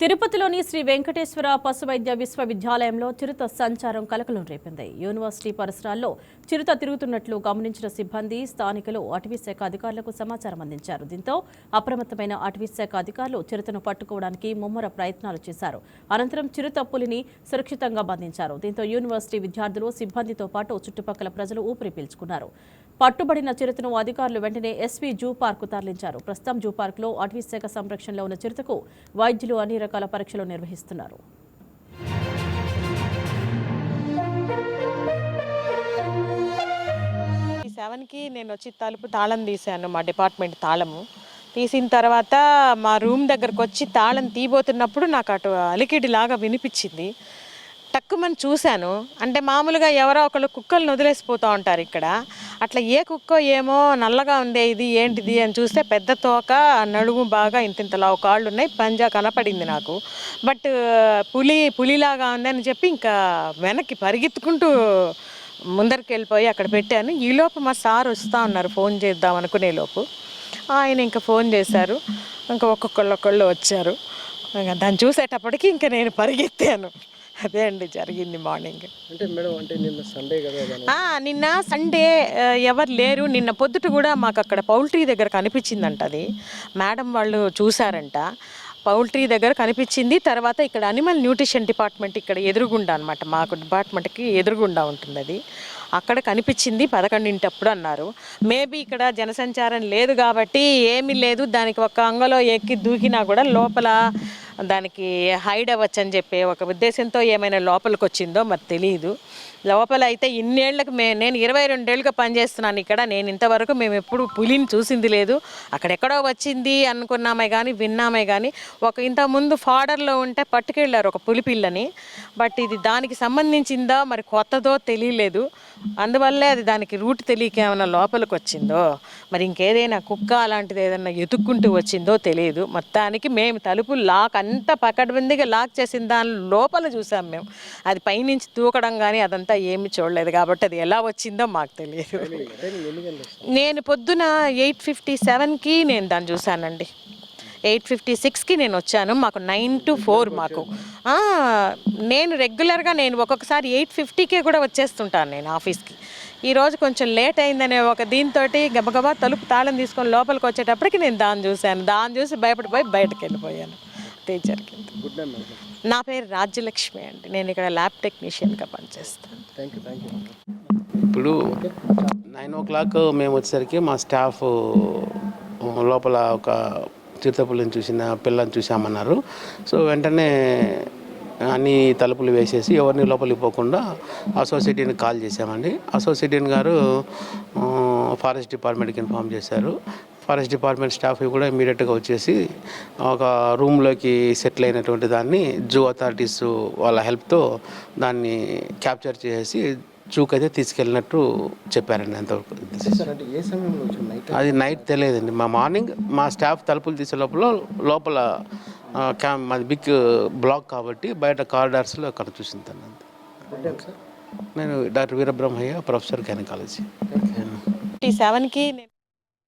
తిరుపతిలోని శ్రీ వెంకటేశ్వర పశువైద్య విశ్వవిద్యాలయంలో చిరుత సంచారం కలకలం రేపింది. యూనివర్సిటీ పరిసరాల్లో చిరుత తిరుగుతున్నట్లు గమనించిన సిబ్బంది, స్థానికులు అటవీశాఖ అధికారులకు సమాచారం అందించారు. దీంతో అప్రమత్తమైన అటవీశాఖ అధికారులు చిరుతను పట్టుకోవడానికి ముమ్మర ప్రయత్నాలు చేశారు. అనంతరం చిరుత పులిని సురక్షితంగా బంధించారు. దీంతో యూనివర్సిటీ విద్యార్థులు, సిబ్బందితో పాటు చుట్టుపక్కల ప్రజలు ఊపిరి పీల్చుకున్నారు. పట్టుబడిన చిరుతను అధికారులు వెంటనే ఎస్వీ జూ పార్కు తరలించారు. ప్రస్తుతం జూ పార్కులో అటవీశాఖ సంరక్షణలో ఉన్న చిరుతకు వైద్యులు అన్ని రకాల పరీక్షలు నిర్వహిస్తున్నారు. ఈ 7కి నేను వచ్చి తలుపు తాళం తీశాను, మా డిపార్ట్మెంట్ తాళము తీసిన తర్వాత మా రూమ్ దగ్గరకు వచ్చి తాళం తీయబోతున్నప్పుడు నాకు అటు అలికిడిలాగా వినిపించింది. టక్కుమని చూశాను. అంటే మామూలుగా ఎవరో ఒకళ్ళు కుక్కలను వదిలేసిపోతూ ఉంటారు ఇక్కడ. అట్లా ఏ కుక్కో ఏమో నల్లగా ఉందే, ఇది ఏంటిది అని చూస్తే పెద్ద తోక, నడుము బాగా ఇంతింతలా కాళ్ళు ఉన్నాయి, పంజా కనపడింది నాకు. బట్ పులిలాగా ఉందని చెప్పి ఇంకా వెనక్కి పరిగెత్తుకుంటూ ముందరికి వెళ్ళిపోయి అక్కడ పెట్టాను. ఈలోపు మా సార్ వస్తూ ఉన్నారు ఫోన్ చేద్దాం అనుకునే లోపు. ఆయన ఇంకా ఫోన్ చేశారు. ఇంకా ఒక్కొక్కళ్ళు వచ్చారు. దాన్ని చూసేటప్పటికి ఇంకా నేను పరిగెత్తాను. అదే అండి జరిగింది మార్నింగ్. అంటే మేడం, అంటే నిన్న సండే కదా? నిన్న సండే ఎవరు లేరు. నిన్న పొద్దుట కూడా మాకు అక్కడ పౌల్ట్రీ దగ్గర కనిపించిందంట. అది మేడం వాళ్ళు చూసారంట. పౌల్ట్రీ దగ్గర కనిపించింది. తర్వాత ఇక్కడ అనిమల్ న్యూట్రిషన్ డిపార్ట్మెంట్ ఇక్కడ ఎదురుగుండా అనమాట, మాకు డిపార్ట్మెంట్కి ఎదురుగుండా ఉంటుంది అది. అక్కడ కనిపించింది 11 అన్నారు. మేబీ ఇక్కడ జనసంచారం లేదు కాబట్టి ఏమీ లేదు, దానికి ఒక అంగలో ఎక్కి దూకినా కూడా లోపల దానికి హైడ్ అవ్వచ్చు అని చెప్పి ఒక ఉద్దేశంతో ఏమైనా లోపలికి వచ్చిందో మరి తెలియదు. లోపల అయితే ఇన్నేళ్లకు నేను 22 ఏళ్ళుగా పనిచేస్తున్నాను ఇక్కడ. నేను ఇంతవరకు మేము ఎప్పుడు పులిని చూసింది లేదు. అక్కడెక్కడో వచ్చింది అనుకున్నామే కానీ విన్నామే కానీ, ఇంతకుముందు ఫాడర్లో ఉంటే పట్టుకెళ్ళారు ఒక పులి పిల్లని. బట్ ఇది దానికి సంబంధించిందో మరి కొత్తదో తెలియలేదు. అందువల్లే అది దానికి రూట్ తెలియక ఏమైనా లోపలికి వచ్చిందో, మరి ఇంకేదైనా కుక్క అలాంటిది ఏదైనా ఎతుక్కుంటూ వచ్చిందో తెలియదు. మొత్తానికి మేము తలుపు లాక్ అంతా పకడ్బందీగా లాక్ చేసిన దాని లోపల చూసాం మేము. అది పైనుంచి దూకడం కానీ అదంతా ఏమి చూడలేదు కాబట్టి అది ఎలా వచ్చిందో మాకు తెలియదు. నేను పొద్దున 8:57కి నేను దాన్ని చూశానండి. 8:56కి నేను వచ్చాను. మాకు 9 to 4 మాకు. నేను రెగ్యులర్గా ఒక్కొక్కసారి 8:50కే కూడా వచ్చేస్తుంటాను నేను ఆఫీస్కి. ఈరోజు కొంచెం లేట్ అయిందనే ఒక దీంతో గబగబా తలుపు తాళం తీసుకొని లోపలికి వచ్చేటప్పటికి నేను దాన్ని చూశాను. దాన్ని చూసి భయపడిపోయి బయటకు వెళ్ళిపోయాను. అదే జరిగింది. నా పేరు రాజ్యలక్ష్మి అండి. నేను ఇక్కడ ల్యాబ్ టెక్నీషియన్గా పనిచేస్తాను. ఇప్పుడు 9 o'clock మేము వచ్చేసరికి మా స్టాఫ్ లోపల ఒక చిరుతపులిని పిల్లని చూసామన్నారు. సో వెంటనే అన్ని తలుపులు వేసేసి ఎవరిని లోపలికి పోకుండా అసోసియేట్ని కాల్ చేసామండి. అసోసియేట్ గారు ఫారెస్ట్ డిపార్ట్మెంట్కి ఇన్ఫామ్ చేశారు. ఫారెస్ట్ డిపార్ట్మెంట్ స్టాఫ్ కూడా ఇమీడియట్గా వచ్చేసి ఒక రూమ్లోకి సెటిల్ అయినటువంటి దాన్ని జూ అథారిటీస్ వాళ్ళ హెల్ప్తో దాన్ని క్యాప్చర్ చేసి జూకి అయితే తీసుకెళ్ళినట్టు చెప్పారండి. అంతవరకు అది నైట్ తెలియదండి. మార్నింగ్ మా స్టాఫ్ తలుపులు తీసే లోపల మాది బిగ్ బ్లాక్ కాబట్టి బయట కారిడార్స్లో అక్కడ చూసింది. నేను డాక్టర్ వీరబ్రహ్మయ్య, ప్రొఫెసర్ గైనకాలజీ. 7కి